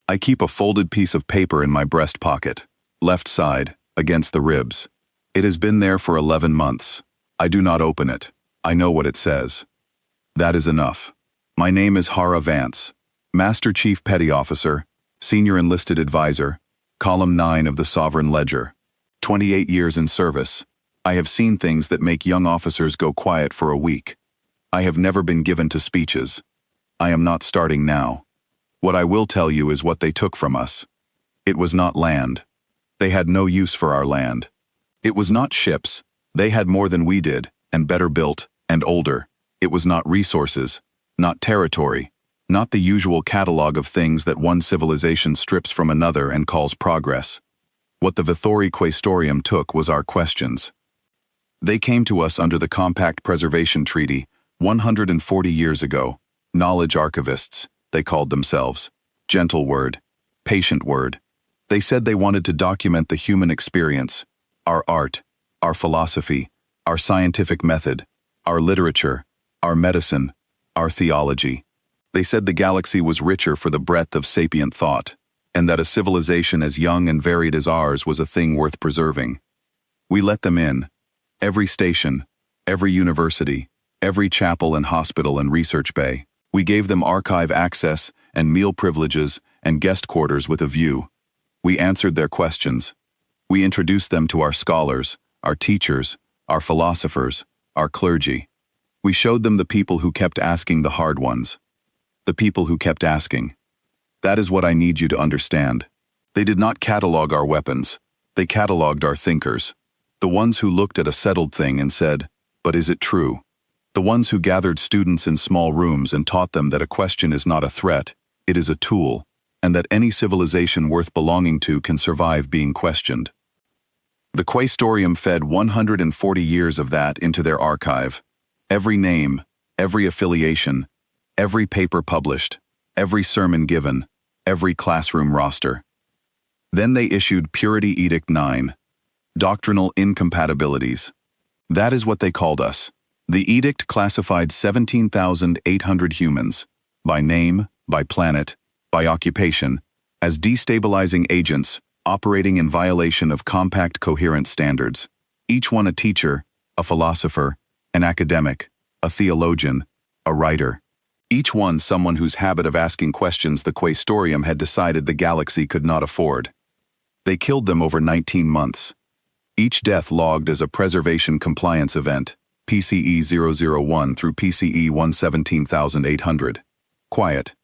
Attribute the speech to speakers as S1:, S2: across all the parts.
S1: I keep a folded piece of paper in my breast pocket, left side, against the ribs. It has been there for 11 months. I do not open it. I know what it says. That is enough. My name is Hara Vance, Master Chief Petty Officer, Senior Enlisted Advisor, Column 9 of the Sovereign Ledger. 28 years in service. I have seen things that make young officers go quiet for a week. I have never been given to speeches. I am not starting now. What I will tell you is what they took from us. It was not land. They had no use for our land. It was not ships. They had more than we did, and better built, and older. It was not resources, not territory, not the usual catalog of things that one civilization strips from another and calls progress. What the Vethori Quaestorium took was our questions. They came to us under the Compact Preservation Treaty 140 years ago. Knowledge archivists, they called themselves. Gentle word. Patient word. They said they wanted to document the human experience, our art, our philosophy, our scientific method, our literature, our medicine, our theology. They said the galaxy was richer for the breadth of sapient thought, and that a civilization as young and varied as ours was a thing worth preserving. We let them in. Every station, every university, every chapel and hospital and research bay. We gave them archive access and meal privileges and guest quarters with a view. We answered their questions. We introduced them to our scholars, our teachers, our philosophers, our clergy. We showed them the people who kept asking the hard ones. The people who kept asking. That is what I need you to understand. They did not catalog our weapons. They cataloged our thinkers. The ones who looked at a settled thing and said, "But is it true?" The ones who gathered students in small rooms and taught them that a question is not a threat, it is a tool, and that any civilization worth belonging to can survive being questioned. The Quaestorium fed 140 years of that into their archive. Every name, every affiliation, every paper published, every sermon given, every classroom roster. Then they issued Purity Edict 9, Doctrinal Incompatibilities. That is what they called us. The edict classified 17,800 humans, by name, by planet, by occupation, as destabilizing agents operating in violation of compact coherent standards, each one a teacher, a philosopher, an academic, a theologian, a writer. Each one someone whose habit of asking questions the Quaestorium had decided the galaxy could not afford. They killed them over 19 months. Each death logged as a preservation compliance event, PCE 001 through PCE 117,800. Quiet.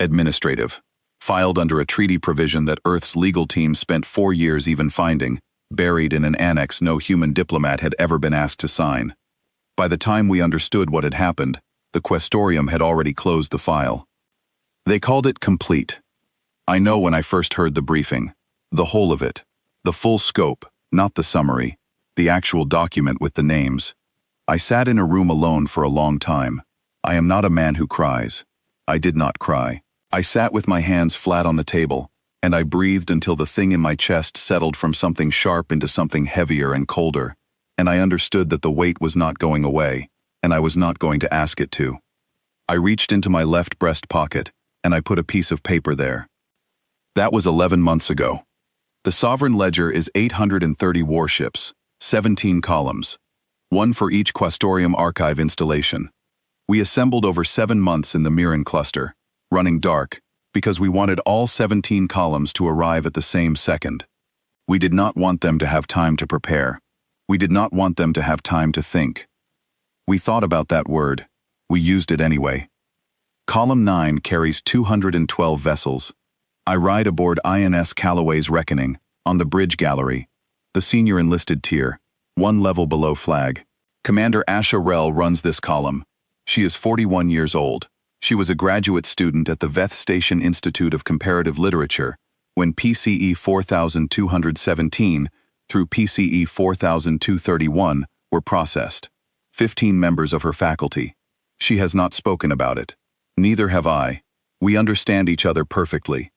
S1: Administrative. Filed under a treaty provision that Earth's legal team spent 4 years even finding, buried in an annex no human diplomat had ever been asked to sign. By the time we understood what had happened, the Quaestorium had already closed the file. They called it complete. I know when I first heard the briefing. The whole of it. The full scope, not the summary. The actual document with the names. I sat in a room alone for a long time. I am not a man who cries. I did not cry. I sat with my hands flat on the table, and I breathed until the thing in my chest settled from something sharp into something heavier and colder, and I understood that the weight was not going away, and I was not going to ask it to. I reached into my left breast pocket, and I put a piece of paper there. That was 11 months ago. The Sovereign Ledger is 830 warships, 17 columns, one for each Quaestorium archive installation. We assembled over 7 months in the Mirren cluster, running dark, because we wanted all 17 columns to arrive at the same second. We did not want them to have time to prepare. We did not want them to have time to think. We thought about that word. We used it anyway. Column 9 carries 212 vessels. I ride aboard INS Callaway's Reckoning, on the bridge gallery, the senior enlisted tier, 1 level below flag. Commander Asha Rel runs this column. She is 41 years old. She was a graduate student at the Veth Station Institute of Comparative Literature when PCE 4217 through PCE 4231 were processed. 15 members of her faculty. She has not spoken about it. Neither have I. We understand each other perfectly.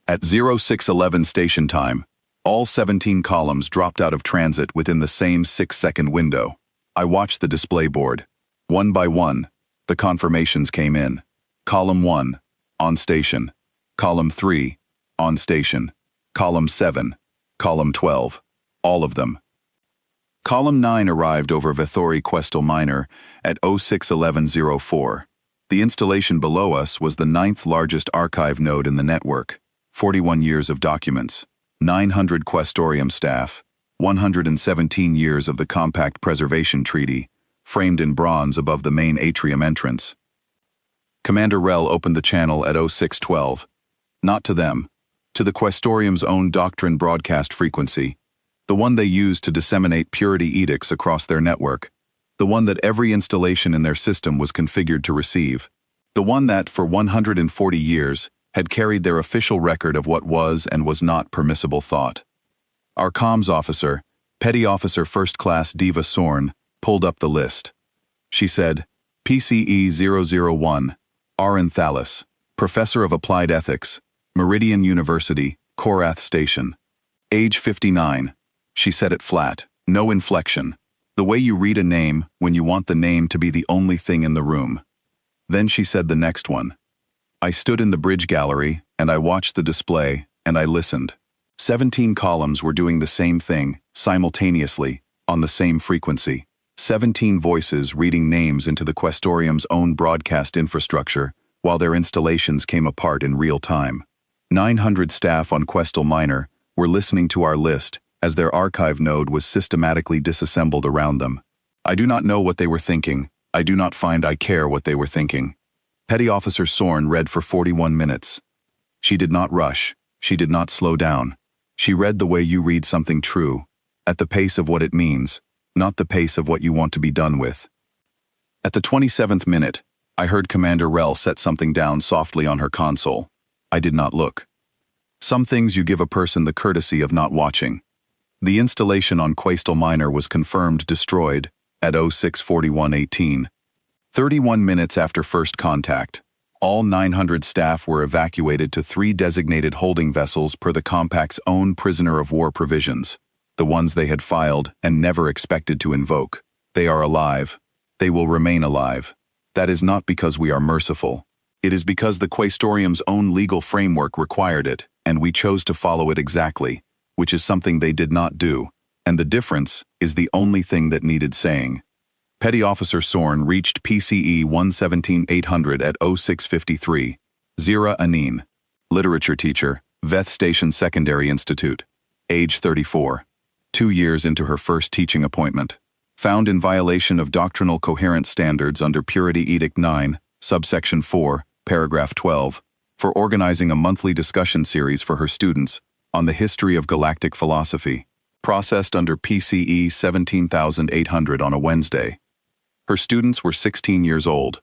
S1: At 0611 station time, all 17 columns dropped out of transit within the same 6-second window. I watched the display board. One by one, the confirmations came in. Column 1, on station. Column 3, on station. Column 7, Column 12, all of them. Column 9 arrived over Vethori Questal Minor at 061104. The installation below us was the 9th largest archive node in the network, 41 years of documents, 900 Questorium staff, 117 years of the Compact Preservation Treaty, framed in bronze above the main atrium entrance. Commander Rel opened the channel at 0612. Not to them, to the Questorium's own doctrine broadcast frequency, the one they use to disseminate Purity Edicts across their network, the one that every installation in their system was configured to receive, the one that, for 140 years, had carried their official record of what was and was not permissible thought. Our comms officer, Petty Officer First Class Diva Sorn, pulled up the list. She said, PCE 001, Arin Thalis, Professor of Applied Ethics, Meridian University, Korath Station. Age 59. She said it flat, no inflection. The way you read a name when you want the name to be the only thing in the room. Then she said the next one. I stood in the bridge gallery, and I watched the display, and I listened. 17 columns were doing the same thing, simultaneously, on the same frequency. 17 voices reading names into the Questorium's own broadcast infrastructure, while their installations came apart in real time. 900 staff on Questal Minor were listening to our list as their archive node was systematically disassembled around them. I do not know what they were thinking. I do not find I care what they were thinking. Petty Officer Sorn read for 41 minutes. She did not rush. She did not slow down. She read the way you read something true, at the pace of what it means, not the pace of what you want to be done with. At the 27th minute, I heard Commander Rel set something down softly on her console. I did not look. Some things you give a person the courtesy of not watching. The installation on Questal Minor was confirmed destroyed at 064118. 31 minutes after first contact, all 900 staff were evacuated to 3 designated holding vessels per the Compact's own prisoner of war provisions, the ones they had filed and never expected to invoke. They are alive. They will remain alive. That is not because we are merciful. It is because the Questorium's own legal framework required it, and we chose to follow it exactly, which is something they did not do, and the difference is the only thing that needed saying. Petty Officer Sorn reached PCE 117-800 at 0653. Zira Anin. Literature teacher, Veth Station Secondary Institute. Age 34. 2 years into her first teaching appointment. Found in violation of doctrinal coherence standards under Purity Edict 9, subsection 4, paragraph 12, for organizing a monthly discussion series for her students on the history of galactic philosophy, processed under PCE 17800 on a Wednesday. Her students were 16 years old.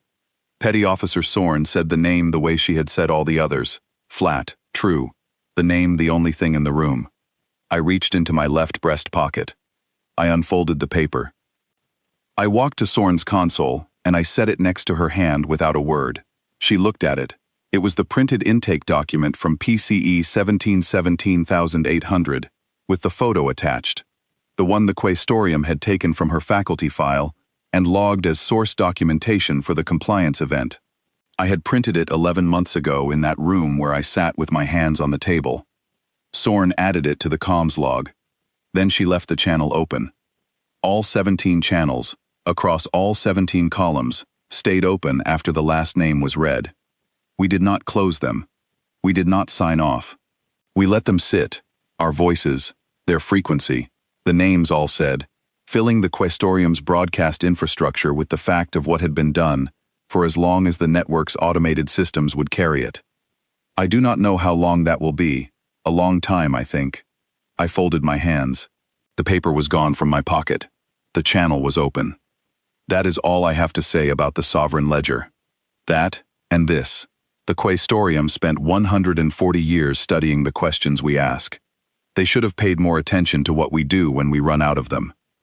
S1: Petty Officer Sorn said the name the way she had said all the others, flat, true, the name the only thing in the room. I reached into my left breast pocket. I unfolded the paper. I walked to Sorn's console, and I set it next to her hand without a word. She looked at it. It was the printed intake document from PCE 1717,800, with the photo attached, the one the Questorium had taken from her faculty file and logged as source documentation for the compliance event. I had printed it 11 months ago in that room where I sat with my hands on the table. Sorn added it to the comms log. Then she left the channel open. All 17 channels, across all 17 columns, stayed open after the last name was read. We did not close them. We did not sign off. We let them sit, our voices, their frequency, the names all said, filling the Questorium's broadcast infrastructure with the fact of what had been done, for as long as the network's automated systems would carry it. I do not know how long that will be, a long time, I think. I folded my hands. The paper was gone from my pocket. The channel was open. That is all I have to say about the Sovereign Ledger. That, and this. The Questorium spent 140 years studying the questions we ask. They should have paid more attention to what we do when we run out of them.